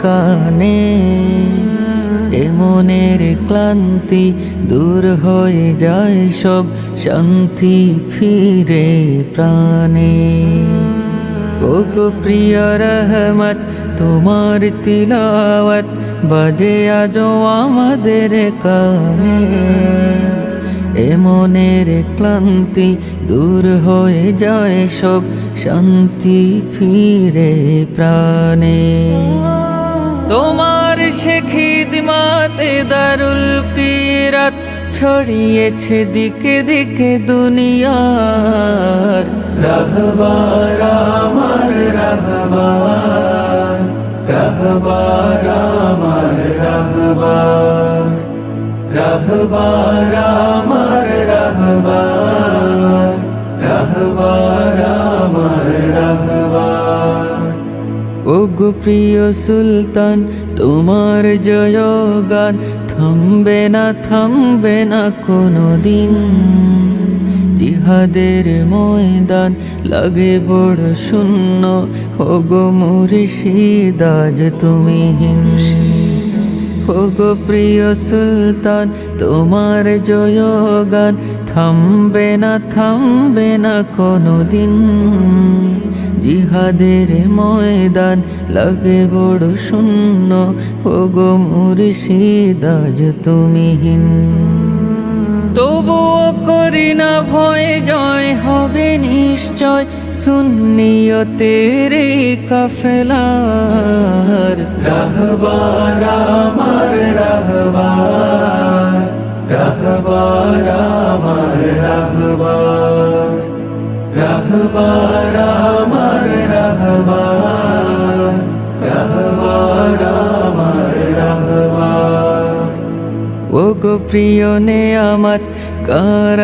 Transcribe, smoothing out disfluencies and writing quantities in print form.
কানে এ মনের ক্লান্তি দূর হয়ে যায় সব শান্তি ফিরে প্রাণে ওগো প্রিয় রহমত তোমার তিলাওয়াত বাজে আজো আমাদের কানে এ মনের ক্লান্তি দূর হয়ে যায় সব শান্তি ফিরে প্রাণে তোমার সে খিদমাতে দারুল কিরাত ছড়িয়েছে দিকে দিকে দুনিয়ার রাহবার আমার রাহবার রাহবার আমার রাহবার রাহবার আমার রাহবার রাহবার আমার রাহবার ওগো প্রিয় সুলতান তোমার জয়গান থামবে না কোনো দিন জিহাদের ময়দান লাগে বড় শূন্য ওগো মুর্শিদ আজ তুমি হীন ওগো প্রিয় সুলতান তোমার জয়গান থামবে না কোনো দিন জিহাদের ময়দান লাগে বড় শূন্য ওগো মুর্শিদ আজ তুমি হীন তবুও করি না ভয় জয় হবে নিশ্চয় সুন্নিয়তের কাফেলার রাহবার আমার রাহবার রাহবার আমার রাহবার রাহবার আমার রাহবার রাহবার আমার রাহবার ওগো প্রিয় নেয়ামত কার